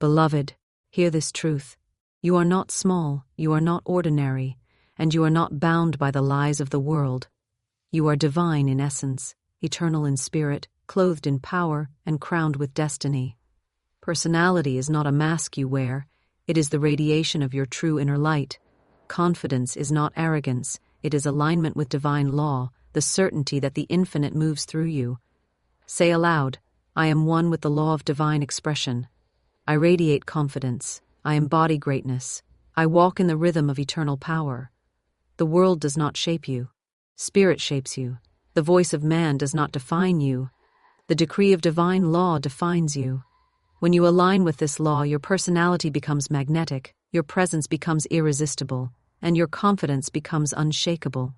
Beloved, hear this truth. You are not small, you are not ordinary, and you are not bound by the lies of the world. You are divine in essence, eternal in spirit, clothed in power, and crowned with destiny. Personality is not a mask you wear, it is the radiation of your true inner light. Confidence is not arrogance, it is alignment with divine law, the certainty that the infinite moves through you. Say aloud, I am one with the law of divine expression. I radiate confidence, I embody greatness, I walk in the rhythm of eternal power. The world does not shape you. Spirit shapes you. The voice of man does not define you. The decree of divine law defines you. When you align with this law, your personality becomes magnetic, your presence becomes irresistible, and your confidence becomes unshakable.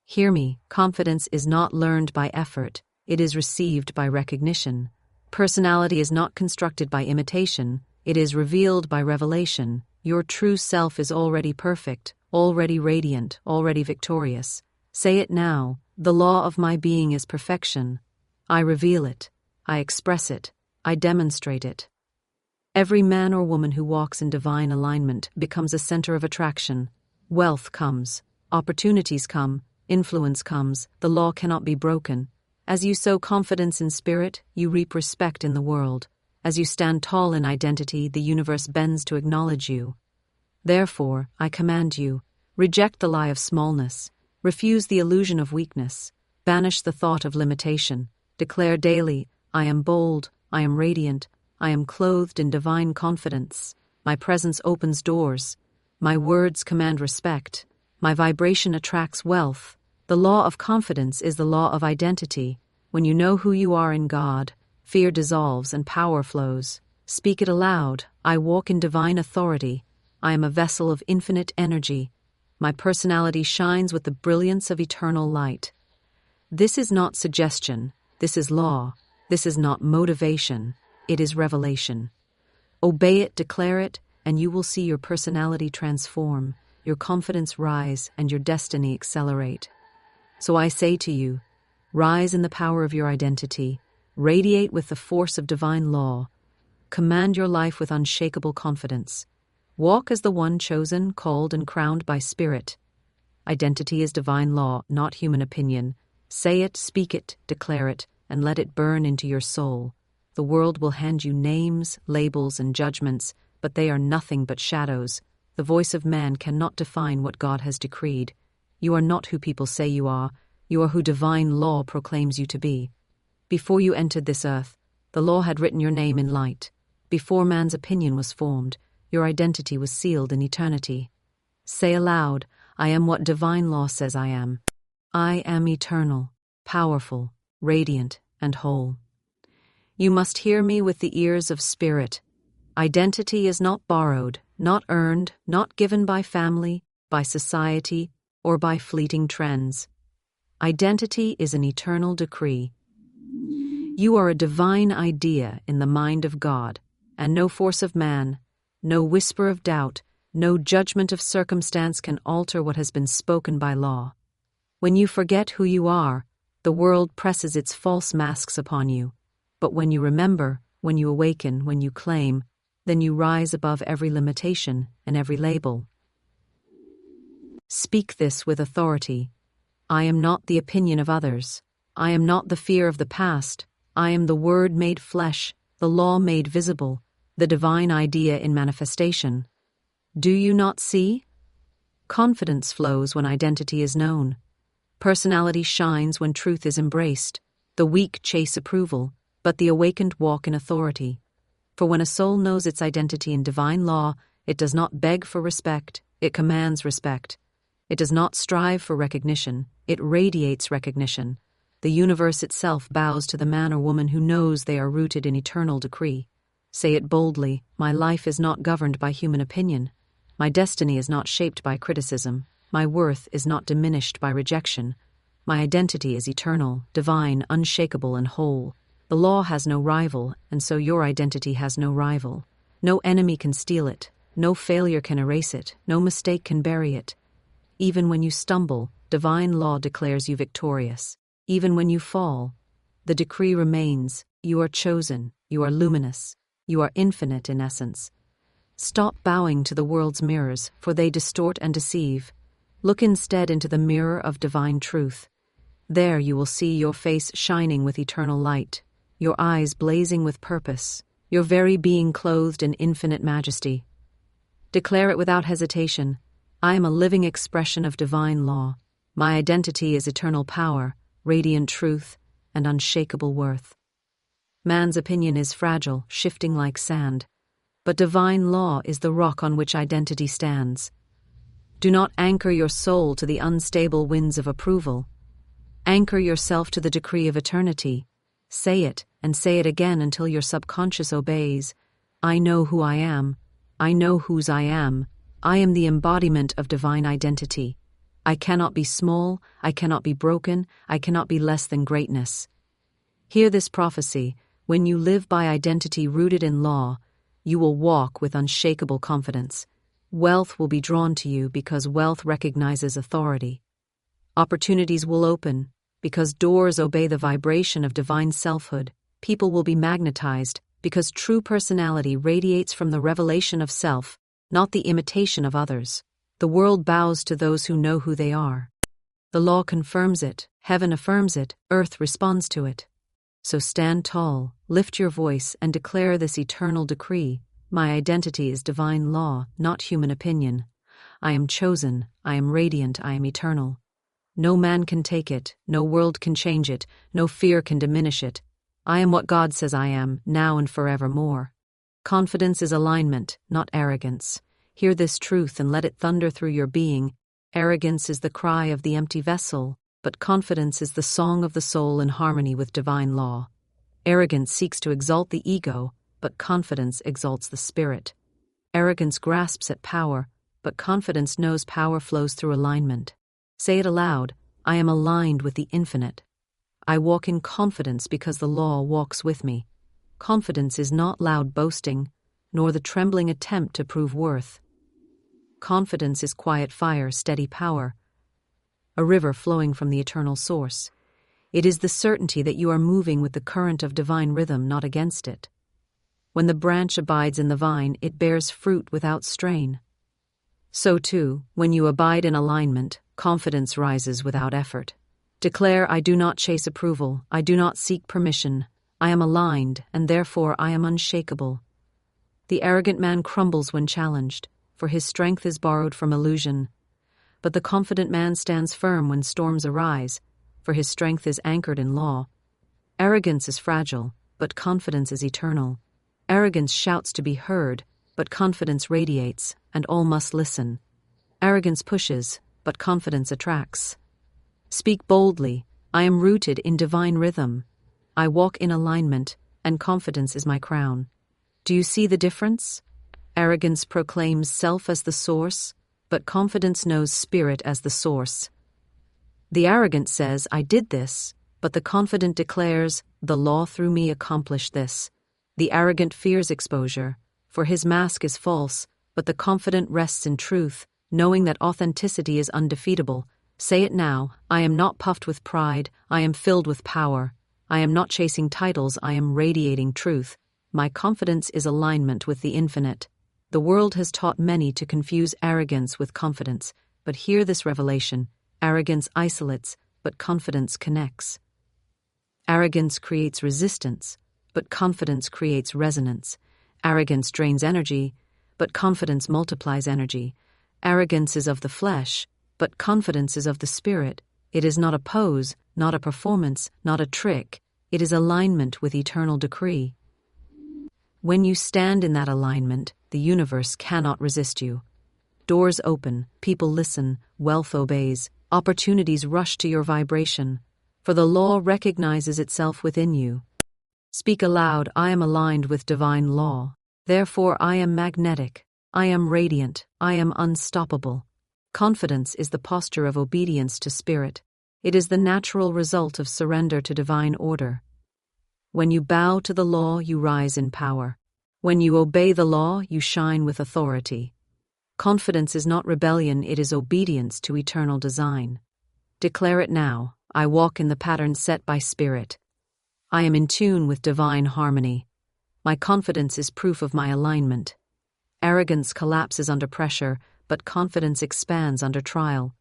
Hear me, confidence is not learned by effort, it is received by recognition. Personality is not constructed by imitation, it is revealed by revelation. Your true self is already perfect, already radiant, already victorious. Say it now, the law of my being is perfection. I reveal it, I express it, I demonstrate it. Every man or woman who walks in divine alignment becomes a center of attraction. Wealth comes, opportunities come, influence comes, the law cannot be broken. As you sow confidence in spirit, you reap respect in the world. As you stand tall in identity, the universe bends to acknowledge you. Therefore, I command you, reject the lie of smallness, refuse the illusion of weakness, banish the thought of limitation, declare daily, I am bold, I am radiant, I am clothed in divine confidence, my presence opens doors, my words command respect, my vibration attracts wealth. The law of confidence is the law of identity. When you know who you are in God, fear dissolves and power flows. Speak it aloud, I walk in divine authority, I am a vessel of infinite energy, my personality shines with the brilliance of eternal light. This is not suggestion, this is law, this is not motivation, it is revelation. Obey it, declare it, and you will see your personality transform, your confidence rise, and your destiny accelerate. So I say to you, rise in the power of your identity, radiate with the force of divine law, command your life with unshakable confidence. Walk as the one chosen, called, and crowned by Spirit. Identity is divine law, not human opinion. Say it, speak it, declare it, and let it burn into your soul. The world will hand you names, labels, and judgments, but they are nothing but shadows. The voice of man cannot define what God has decreed. You are not who people say you are who divine law proclaims you to be. Before you entered this earth, the law had written your name in light. Before man's opinion was formed, your identity was sealed in eternity. Say aloud, I am what divine law says I am. I am eternal, powerful, radiant, and whole. You must hear me with the ears of spirit. Identity is not borrowed, not earned, not given by family, by society, or by fleeting trends. Identity is an eternal decree. You are a divine idea in the mind of God, and no force of man, no whisper of doubt, no judgment of circumstance can alter what has been spoken by law. When you forget who you are, the world presses its false masks upon you. But when you remember, when you awaken, when you claim, then you rise above every limitation and every label. Speak this with authority. I am not the opinion of others. I am not the fear of the past. I am the Word made flesh, the law made visible, the divine idea in manifestation. Do you not see? Confidence flows when identity is known. Personality shines when truth is embraced. The weak chase approval, but the awakened walk in authority. For when a soul knows its identity in divine law, it does not beg for respect, it commands respect. It does not strive for recognition, it radiates recognition. The universe itself bows to the man or woman who knows they are rooted in eternal decree. Say it boldly, my life is not governed by human opinion. My destiny is not shaped by criticism. My worth is not diminished by rejection. My identity is eternal, divine, unshakable, and whole. The law has no rival, and so your identity has no rival. No enemy can steal it. No failure can erase it. No mistake can bury it. Even when you stumble, divine law declares you victorious. Even when you fall, the decree remains, you are chosen, you are luminous, You are infinite in essence. Stop bowing to the world's mirrors, for they distort and deceive. Look instead into the mirror of divine truth. There you will see your face shining with eternal light, your eyes blazing with purpose, your very being clothed in infinite majesty. Declare it without hesitation. I am a living expression of divine law. My identity is eternal power, radiant truth, and unshakable worth. Man's opinion is fragile, shifting like sand, but divine law is the rock on which identity stands. Do not anchor your soul to the unstable winds of approval. Anchor yourself to the decree of eternity. Say it, and say it again until your subconscious obeys. I know who I am. I know whose I am. I am the embodiment of divine identity. I cannot be small, I cannot be broken, I cannot be less than greatness. Hear this prophecy. When you live by identity rooted in law, you will walk with unshakable confidence. Wealth will be drawn to you because wealth recognizes authority. Opportunities will open because doors obey the vibration of divine selfhood. People will be magnetized because true personality radiates from the revelation of self, not the imitation of others. The world bows to those who know who they are. The law confirms it, heaven affirms it, earth responds to it. So stand tall, lift your voice, and declare this eternal decree. My identity is divine law, not human opinion. I am chosen, I am radiant, I am eternal. No man can take it, no world can change it, no fear can diminish it. I am what God says I am, now and forevermore. Confidence is alignment, not arrogance. Hear this truth and let it thunder through your being. Arrogance is the cry of the empty vessel, but confidence is the song of the soul in harmony with divine law. Arrogance seeks to exalt the ego, but confidence exalts the spirit. Arrogance grasps at power, but confidence knows power flows through alignment. Say it aloud, I am aligned with the infinite. I walk in confidence because the law walks with me. Confidence is not loud boasting, nor the trembling attempt to prove worth. Confidence is quiet fire, steady power, a river flowing from the eternal source. It is the certainty that you are moving with the current of divine rhythm, not against it. When the branch abides in the vine, it bears fruit without strain. So too, when you abide in alignment, confidence rises without effort. Declare, I do not chase approval, I do not seek permission. I am aligned, and therefore I am unshakable. The arrogant man crumbles when challenged, for his strength is borrowed from illusion. But the confident man stands firm when storms arise, for his strength is anchored in law. Arrogance is fragile, but confidence is eternal. Arrogance shouts to be heard, but confidence radiates, and all must listen. Arrogance pushes, but confidence attracts. Speak boldly, I am rooted in divine rhythm. I walk in alignment, and confidence is my crown. Do you see the difference? Arrogance proclaims self as the source, but confidence knows spirit as the source. The arrogant says, I did this, but the confident declares, the law through me accomplished this. The arrogant fears exposure, for his mask is false, but the confident rests in truth, knowing that authenticity is undefeatable. Say it now, I am not puffed with pride, I am filled with power. I am not chasing titles, I am radiating truth. My confidence is alignment with the infinite. The world has taught many to confuse arrogance with confidence, but hear this revelation. Arrogance isolates, but confidence connects. Arrogance creates resistance, but confidence creates resonance. Arrogance drains energy, but confidence multiplies energy. Arrogance is of the flesh, but confidence is of the spirit. It is not a pose, not a performance, not a trick. It is alignment with eternal decree. When you stand in that alignment, the universe cannot resist you. Doors open, people listen, wealth obeys, opportunities rush to your vibration, for the law recognizes itself within you. Speak aloud, I am aligned with divine law. Therefore I am magnetic, I am radiant, I am unstoppable. Confidence is the posture of obedience to spirit. It is the natural result of surrender to divine order. When you bow to the law, you rise in power. When you obey the law, you shine with authority. Confidence is not rebellion, it is obedience to eternal design. Declare it now, I walk in the pattern set by spirit. I am in tune with divine harmony. My confidence is proof of my alignment. Arrogance collapses under pressure, but confidence expands under trial.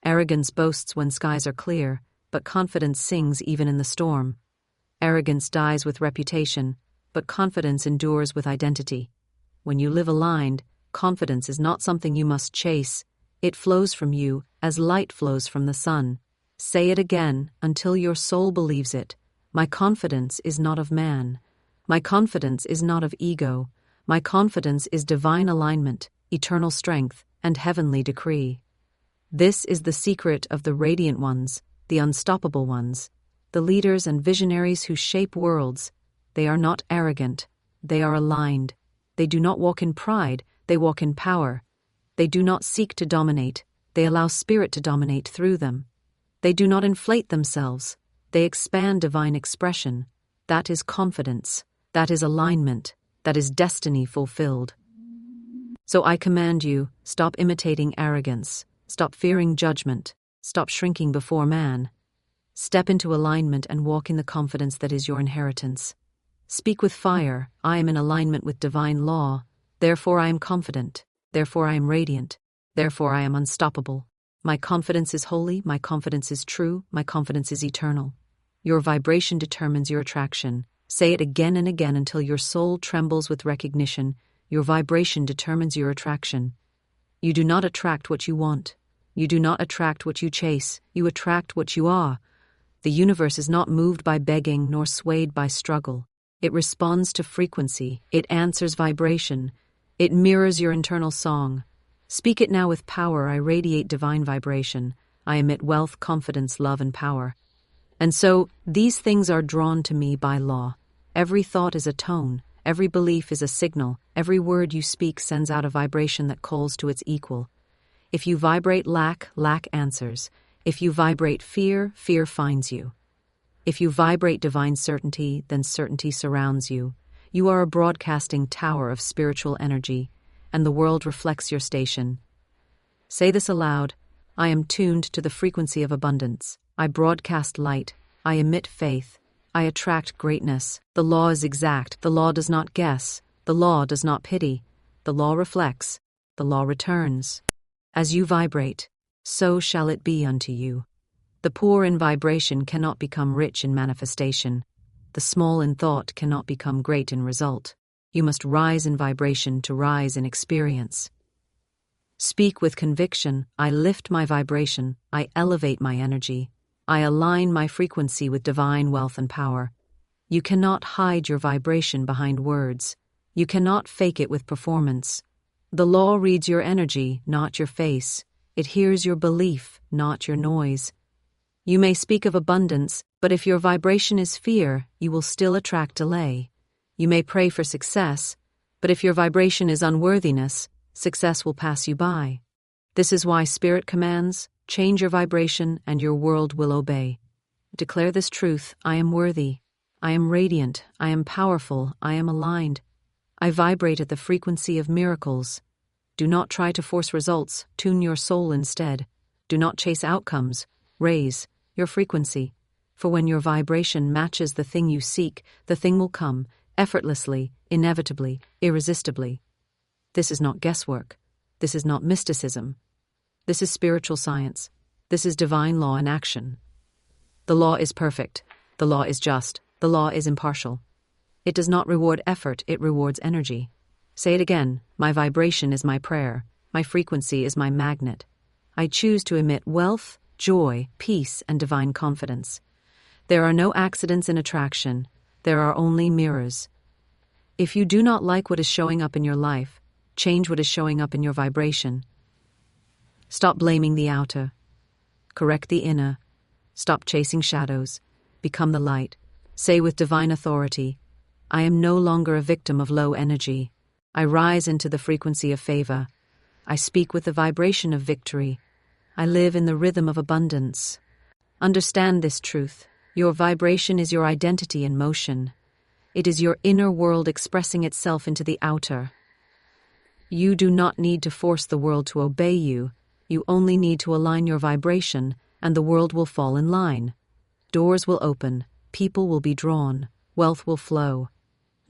Arrogance boasts when skies are clear, but confidence sings even in the storm. Arrogance dies with reputation, but confidence endures with identity. When you live aligned, confidence is not something you must chase. It flows from you as light flows from the sun. Say it again until your soul believes it. My confidence is not of man. My confidence is not of ego. My confidence is divine alignment, eternal strength, and heavenly decree. This is the secret of the radiant ones, the unstoppable ones, the leaders and visionaries who shape worlds. They are not arrogant. They are aligned. They do not walk in pride. They walk in power. They do not seek to dominate. They allow spirit to dominate through them. They do not inflate themselves. They expand divine expression. That is confidence. That is alignment. That is destiny fulfilled. So I command you, stop imitating arrogance. Stop fearing judgment. Stop shrinking before man. Step into alignment and walk in the confidence that is your inheritance. Speak with fire. I am in alignment with divine law. Therefore I am confident. Therefore I am radiant. Therefore I am unstoppable. My confidence is holy. My confidence is true. My confidence is eternal. Your vibration determines your attraction. Say it again and again until your soul trembles with recognition. Your vibration determines your attraction. You do not attract what you want. You do not attract what you chase. You attract what you are. The universe is not moved by begging nor swayed by struggle. It responds to frequency. It answers vibration. It mirrors your internal song. Speak it now with power. I radiate divine vibration. I emit wealth, confidence, love, and power. And so, these things are drawn to me by law. Every thought is a tone. Every belief is a signal. Every word you speak sends out a vibration that calls to its equal. If you vibrate lack, lack answers. If you vibrate fear, fear finds you. If you vibrate divine certainty, then certainty surrounds you. You are a broadcasting tower of spiritual energy, and the world reflects your station. Say this aloud. I am tuned to the frequency of abundance. I broadcast light. I emit faith. I attract greatness. The law is exact. The law does not guess. The law does not pity. The law reflects. The law returns. As you vibrate, so shall it be unto you. The poor in vibration cannot become rich in manifestation. The small in thought cannot become great in result. You must rise in vibration to rise in experience. Speak with conviction. I lift my vibration. I elevate my energy. I align my frequency with divine wealth and power. You cannot hide your vibration behind words. You cannot fake it with performance. The law reads your energy, not your face. It hears your belief, not your noise. You may speak of abundance, but if your vibration is fear, you will still attract delay. You may pray for success, but if your vibration is unworthiness, success will pass you by. This is why Spirit commands, change your vibration and your world will obey. Declare this truth. I am worthy. I am radiant. I am powerful. I am aligned. I vibrate at the frequency of miracles. Do not try to force results. Tune your soul instead. Do not chase outcomes. Raise your frequency. For when your vibration matches the thing you seek, the thing will come, effortlessly, inevitably, irresistibly. This is not guesswork. This is not mysticism. This is spiritual science. This is divine law in action. The law is perfect. The law is just. The law is impartial. It does not reward effort, it rewards energy. Say it again. My vibration is my prayer. My frequency is my magnet. I choose to emit wealth, joy, peace, and divine confidence. There are no accidents in attraction. There are only mirrors. If you do not like what is showing up in your life, change what is showing up in your vibration. Stop blaming the outer. Correct the inner. Stop chasing shadows. Become the light. Say with divine authority, I am no longer a victim of low energy. I rise into the frequency of favor. I speak with the vibration of victory. I live in the rhythm of abundance. Understand this truth. Your vibration is your identity in motion. It is your inner world expressing itself into the outer. You do not need to force the world to obey you. You only need to align your vibration, and the world will fall in line. Doors will open. People will be drawn. Wealth will flow.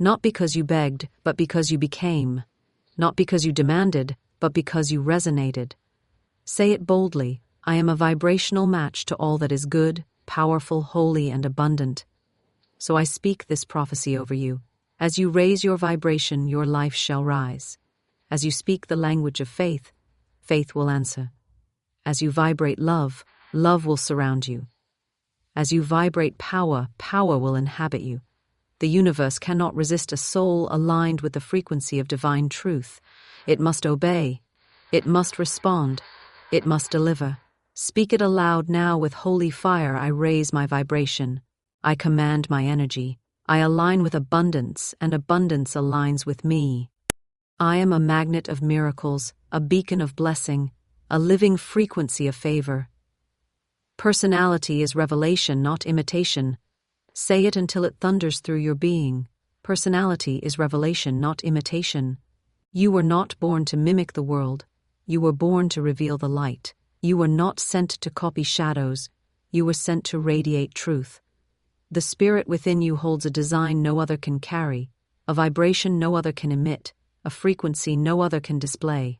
Not because you begged, but because you became. Not because you demanded, but because you resonated. Say it boldly, I am a vibrational match to all that is good, powerful, holy, and abundant. So I speak this prophecy over you. As you raise your vibration, your life shall rise. As you speak the language of faith, faith will answer. As you vibrate love, love will surround you. As you vibrate power, power will inhabit you. The universe cannot resist a soul aligned with the frequency of divine truth. It must obey. It must respond. It must deliver. Speak it aloud now with holy fire. I raise my vibration. I command my energy. I align with abundance, and abundance aligns with me. I am a magnet of miracles, a beacon of blessing, a living frequency of favor. Personality is revelation, not imitation. Say it until it thunders through your being. Personality is revelation, not imitation. You were not born to mimic the world. You were born to reveal the light. You were not sent to copy shadows. You were sent to radiate truth. The spirit within you holds a design no other can carry, a vibration no other can emit, a frequency no other can display.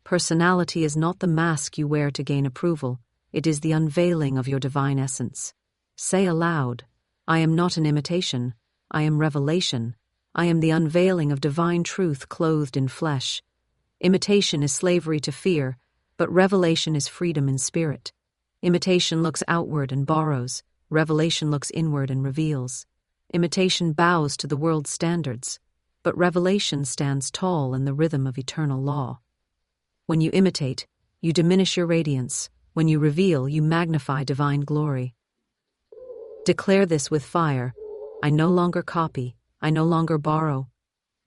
Personality is not the mask you wear to gain approval. It is the unveiling of your divine essence. Say aloud, I am not an imitation. I am revelation. I am the unveiling of divine truth clothed in flesh. Imitation is slavery to fear, but revelation is freedom in spirit. Imitation looks outward and borrows. Revelation looks inward and reveals. Imitation bows to the world's standards, but revelation stands tall in the rhythm of eternal law. When you imitate, you diminish your radiance. When you reveal, you magnify divine glory. Declare this with fire. I no longer copy. I no longer borrow.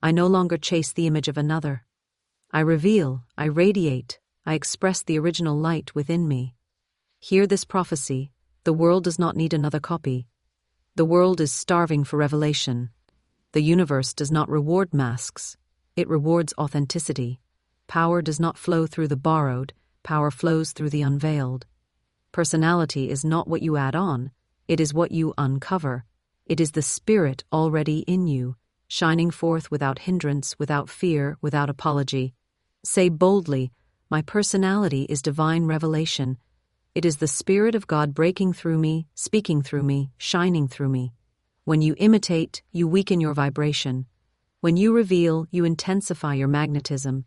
I no longer chase the image of another. I reveal, I radiate, I express the original light within me. Hear this prophecy. The world does not need another copy. The world is starving for revelation. The universe does not reward masks. It rewards authenticity. Power does not flow through the borrowed. Power flows through the unveiled. Personality is not what you add on. It is what you uncover. It is the spirit already in you, shining forth without hindrance, without fear, without apology. Say boldly, my personality is divine revelation. It is the Spirit of God breaking through me, speaking through me, shining through me. When you imitate, you weaken your vibration. When you reveal, you intensify your magnetism.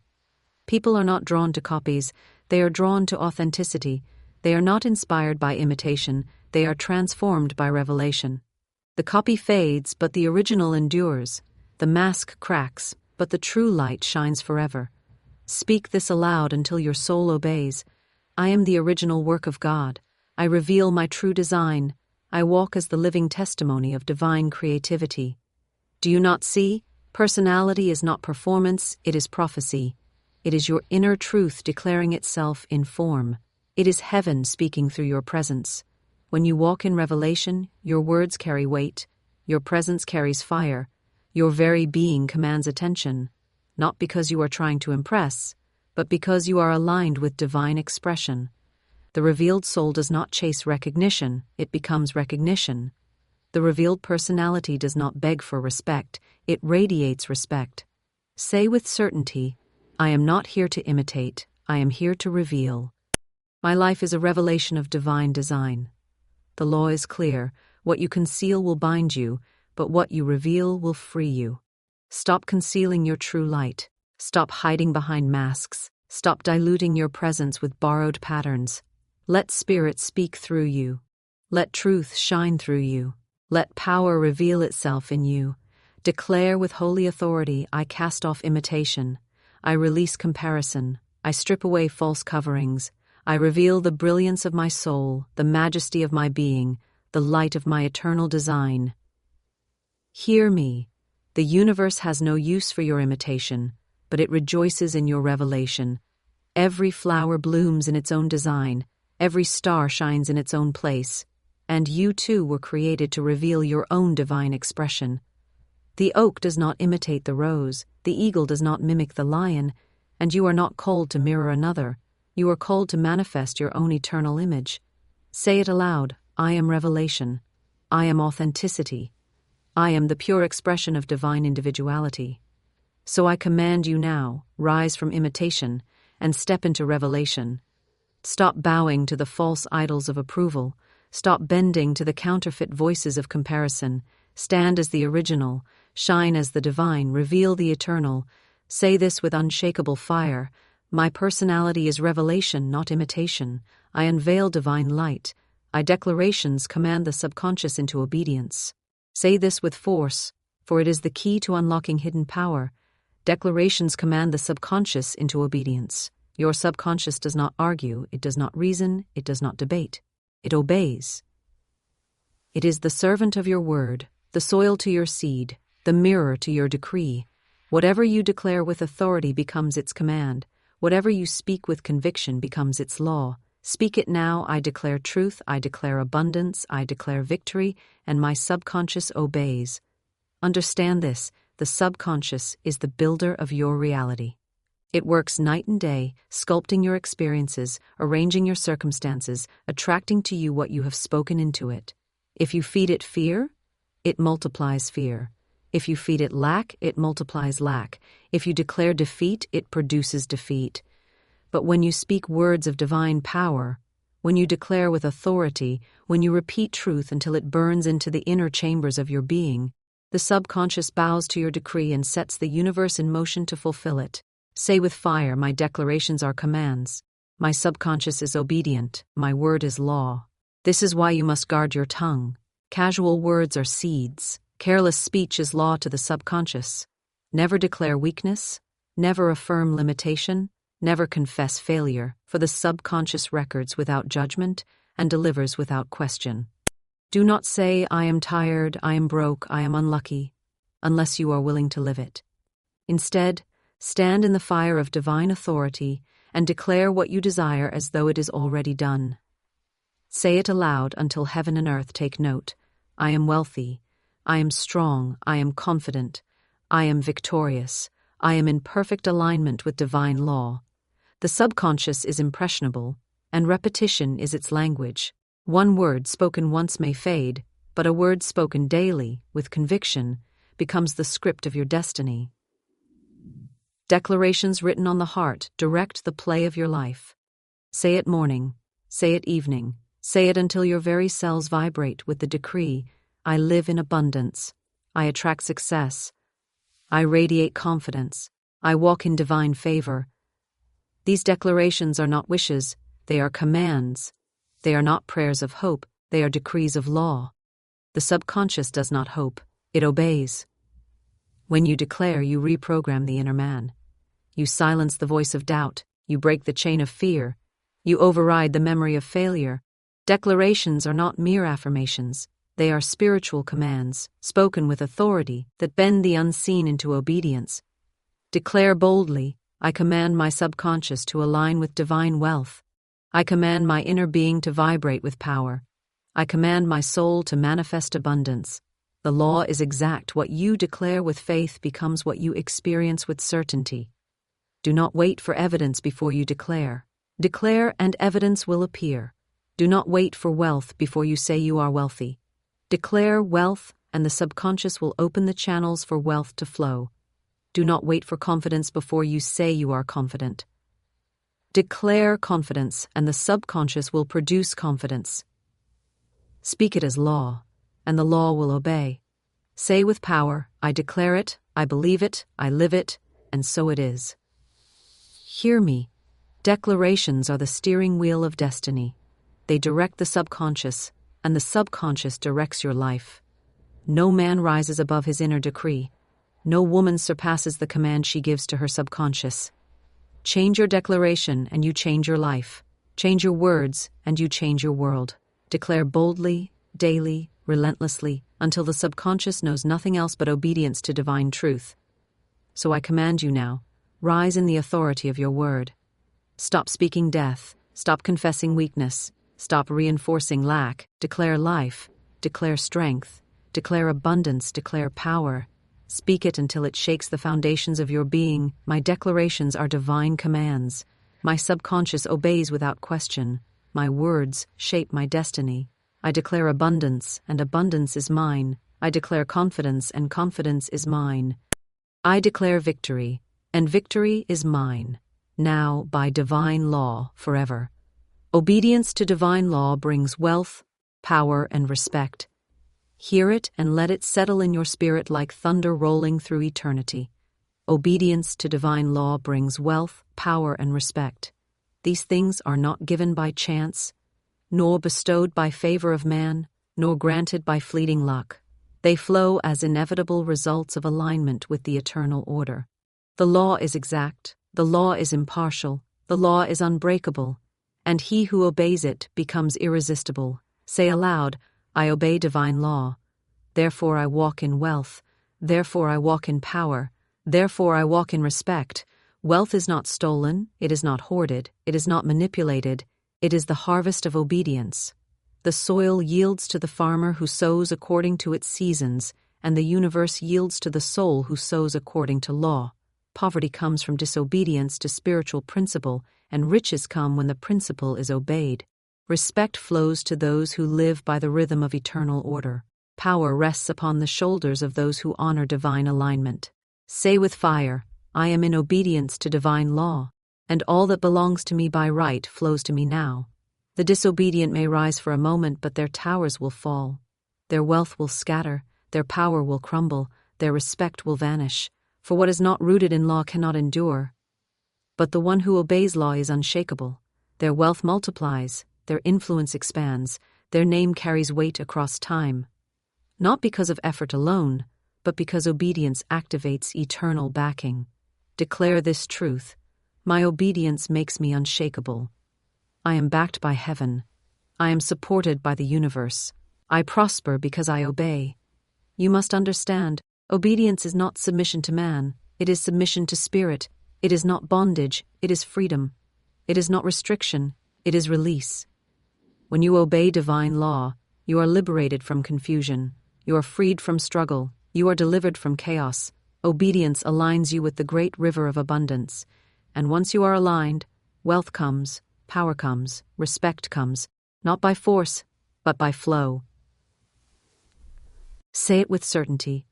People are not drawn to copies, they are drawn to authenticity. They are not inspired by imitation, they are transformed by revelation. The copy fades, but the original endures. The mask cracks, but the true light shines forever. Speak this aloud until your soul obeys. I am the original work of God. I reveal my true design. I walk as the living testimony of divine creativity. Do you not see? Personality is not performance, it is prophecy. It is your inner truth declaring itself in form. It is heaven speaking through your presence. When you walk in revelation, your words carry weight. Your presence carries fire. Your very being commands attention. Not because you are trying to impress, but because you are aligned with divine expression. The revealed soul does not chase recognition, it becomes recognition. The revealed personality does not beg for respect, it radiates respect. Say with certainty, I am not here to imitate, I am here to reveal. My life is a revelation of divine design. The law is clear, what you conceal will bind you, but what you reveal will free you. Stop concealing your true light. Stop hiding behind masks. Stop diluting your presence with borrowed patterns. Let spirit speak through you. Let truth shine through you. Let power reveal itself in you. Declare with holy authority, I cast off imitation. I release comparison. I strip away false coverings. I reveal the brilliance of my soul, the majesty of my being, the light of my eternal design. Hear me. The universe has no use for your imitation, but it rejoices in your revelation. Every flower blooms in its own design, every star shines in its own place, and you too were created to reveal your own divine expression. The oak does not imitate the rose, the eagle does not mimic the lion, and you are not called to mirror another. You are called to manifest your own eternal image. Say it aloud, I am revelation. I am authenticity. I am the pure expression of divine individuality. So I command you now, rise from imitation and step into revelation. Stop bowing to the false idols of approval. Stop bending to the counterfeit voices of comparison. Stand as the original, shine as the divine, reveal the eternal. Say this with unshakable fire. My personality is revelation, not imitation. I unveil divine light. My declarations command the subconscious into obedience. Say this with force, for it is the key to unlocking hidden power. Declarations command the subconscious into obedience. Your subconscious does not argue, it does not reason, it does not debate. It obeys. It is the servant of your word, the soil to your seed, the mirror to your decree. Whatever you declare with authority becomes its command. Whatever you speak with conviction becomes its law. Speak it now. I declare truth, I declare abundance, I declare victory, and my subconscious obeys. Understand this, the subconscious is the builder of your reality. It works night and day, sculpting your experiences, arranging your circumstances, attracting to you what you have spoken into it. If you feed it fear, it multiplies fear. If you feed it lack, it multiplies lack. If you declare defeat, it produces defeat. But when you speak words of divine power, when you declare with authority, when you repeat truth until it burns into the inner chambers of your being, the subconscious bows to your decree and sets the universe in motion to fulfill it. Say with fire, my declarations are commands. My subconscious is obedient. My word is law. This is why you must guard your tongue. Casual words are seeds. Careless speech is law to the subconscious. Never declare weakness. Never affirm limitation. Never confess failure, for the subconscious records without judgment and delivers without question. Do not say, I am tired, I am broke, I am unlucky, unless you are willing to live it. Instead, stand in the fire of divine authority and declare what you desire as though it is already done. Say it aloud until heaven and earth take note. I am wealthy. I am strong. I am confident. I am victorious. I am in perfect alignment with divine law. The subconscious is impressionable, and repetition is its language. One word spoken once may fade, but a word spoken daily, with conviction, becomes the script of your destiny. Declarations written on the heart direct the play of your life. Say it morning, say it evening, say it until your very cells vibrate with the decree, I live in abundance, I attract success, I radiate confidence, I walk in divine favor. These declarations are not wishes, they are commands. They are not prayers of hope, they are decrees of law. The subconscious does not hope, it obeys. When you declare, you reprogram the inner man. You silence the voice of doubt, you break the chain of fear, you override the memory of failure. Declarations are not mere affirmations, they are spiritual commands, spoken with authority, that bend the unseen into obedience. Declare boldly, I command my subconscious to align with divine wealth. I command my inner being to vibrate with power. I command my soul to manifest abundance. The law is exact. What you declare with faith becomes what you experience with certainty. Do not wait for evidence before you declare. Declare and evidence will appear. Do not wait for wealth before you say you are wealthy. Declare wealth and the subconscious will open the channels for wealth to flow. Do not wait for confidence before you say you are confident. Declare confidence, and the subconscious will produce confidence. Speak it as law, and the law will obey. Say with power, I declare it, I believe it, I live it, and so it is. Hear me. Declarations are the steering wheel of destiny. They direct the subconscious, and the subconscious directs your life. No man rises above his inner decree. No woman surpasses the command she gives to her subconscious. Change your declaration and you change your life. Change your words and you change your world. Declare boldly, daily, relentlessly, until the subconscious knows nothing else but obedience to divine truth. So I command you now, rise in the authority of your word. Stop speaking death. Stop confessing weakness. Stop reinforcing lack. Declare life. Declare strength. Declare abundance. Declare power. Speak it until it shakes the foundations of your being. My declarations are divine commands. My subconscious obeys without question. My words shape my destiny. I declare abundance, and abundance is mine. I declare confidence, and confidence is mine. I declare victory, and victory is mine, now by divine law forever. Obedience to divine law brings wealth, power, and respect. Hear it and let it settle in your spirit like thunder rolling through eternity. Obedience to divine law brings wealth, power, and respect. These things are not given by chance, nor bestowed by favor of man, nor granted by fleeting luck. They flow as inevitable results of alignment with the eternal order. The law is exact, the law is impartial, the law is unbreakable, and he who obeys it becomes irresistible. Say aloud, I obey divine law. Therefore I walk in wealth. Therefore I walk in power. Therefore I walk in respect. Wealth is not stolen, it is not hoarded, it is not manipulated, it is the harvest of obedience. The soil yields to the farmer who sows according to its seasons, and the universe yields to the soul who sows according to law. Poverty comes from disobedience to spiritual principle, and riches come when the principle is obeyed. Respect flows to those who live by the rhythm of eternal order. Power rests upon the shoulders of those who honor divine alignment. Say with fire, I am in obedience to divine law, and all that belongs to me by right flows to me now. The disobedient may rise for a moment, but their towers will fall. Their wealth will scatter, their power will crumble, their respect will vanish, for what is not rooted in law cannot endure. But the one who obeys law is unshakable. Their wealth multiplies, their influence expands, their name carries weight across time. Not because of effort alone, but because obedience activates eternal backing. Declare this truth. My obedience makes me unshakable. I am backed by heaven. I am supported by the universe. I prosper because I obey. You must understand, obedience is not submission to man. It is submission to spirit. It is not bondage. It is freedom. It is not restriction. It is release. When you obey divine law, you are liberated from confusion. You are freed from struggle. You are delivered from chaos. Obedience aligns you with the great river of abundance. And once you are aligned, wealth comes, power comes, respect comes, not by force, but by flow. Say it with certainty.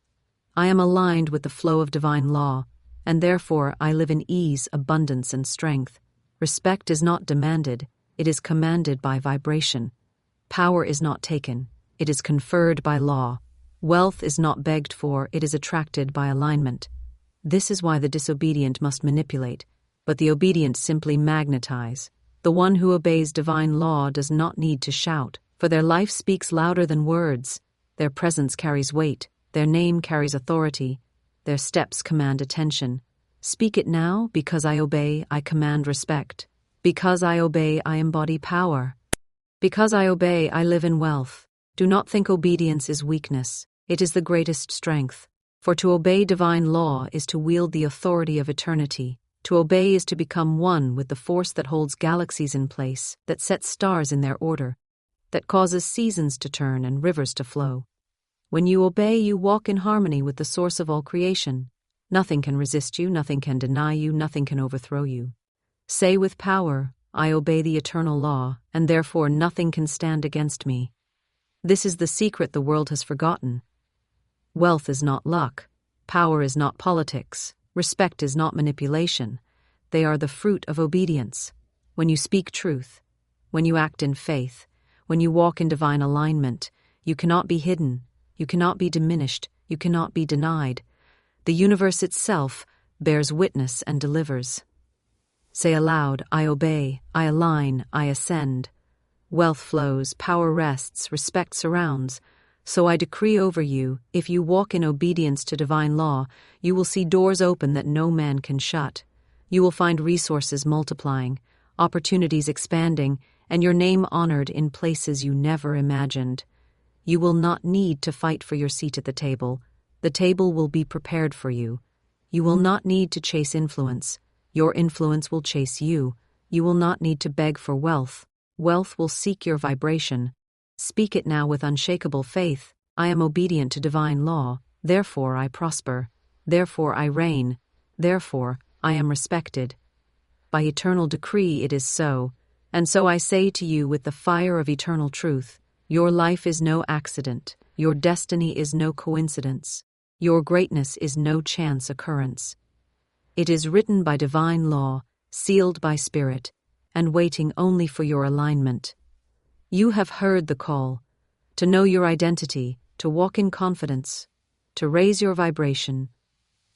I am aligned with the flow of divine law, and therefore I live in ease, abundance, and strength. Respect is not demanded, it is commanded by vibration. Power is not taken, it is conferred by law. Wealth is not begged for, it is attracted by alignment. This is why the disobedient must manipulate, but the obedient simply magnetize. The one who obeys divine law does not need to shout, for their life speaks louder than words. Their presence carries weight, their name carries authority, their steps command attention. Speak it now, because I obey, I command respect. Because I obey, I embody power. Because I obey, I live in wealth. Do not think obedience is weakness. It is the greatest strength. For to obey divine law is to wield the authority of eternity. To obey is to become one with the force that holds galaxies in place, that sets stars in their order, that causes seasons to turn and rivers to flow. When you obey, you walk in harmony with the source of all creation. Nothing can resist you, nothing can deny you, nothing can overthrow you. Say with power, I obey the eternal law, and therefore nothing can stand against me. This is the secret the world has forgotten. Wealth is not luck. Power is not politics. Respect is not manipulation. They are the fruit of obedience. When you speak truth, when you act in faith, when you walk in divine alignment, you cannot be hidden, you cannot be diminished, you cannot be denied. The universe itself bears witness and delivers. Say aloud, I obey, I align, I ascend. Wealth flows, power rests, respect surrounds. So I decree over you, if you walk in obedience to divine law, you will see doors open that no man can shut. You will find resources multiplying, opportunities expanding, and your name honored in places you never imagined. You will not need to fight for your seat at the table. The table will be prepared for you. You will not need to chase influence. Your influence will chase you. You will not need to beg for wealth. Wealth will seek your vibration. Speak it now with unshakable faith. I am obedient to divine law. Therefore I prosper. Therefore I reign. Therefore I am respected. By eternal decree it is so. And so I say to you with the fire of eternal truth, Your life is no accident. Your destiny is no coincidence. Your greatness is no chance occurrence. It is written by divine law, sealed by spirit, and waiting only for your alignment. You have heard the call to know your identity, to walk in confidence, to raise your vibration,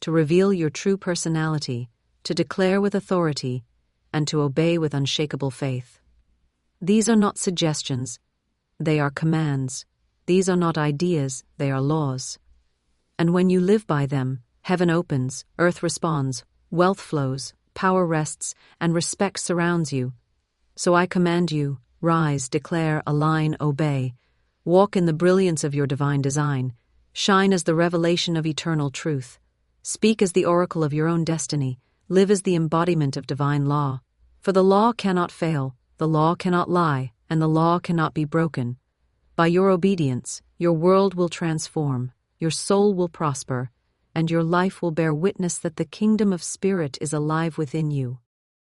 to reveal your true personality, to declare with authority, and to obey with unshakable faith. These are not suggestions, they are commands. These are not ideas, they are laws. And when you live by them, heaven opens, earth responds, wealth flows, power rests, and respect surrounds you. So I command you, rise, declare, align, obey. Walk in the brilliance of your divine design. Shine as the revelation of eternal truth. Speak as the oracle of your own destiny. Live as the embodiment of divine law. For the law cannot fail, the law cannot lie, and the law cannot be broken. By your obedience, your world will transform, your soul will prosper, and your life will bear witness that the kingdom of spirit is alive within you,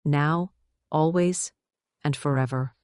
now, always, and forever.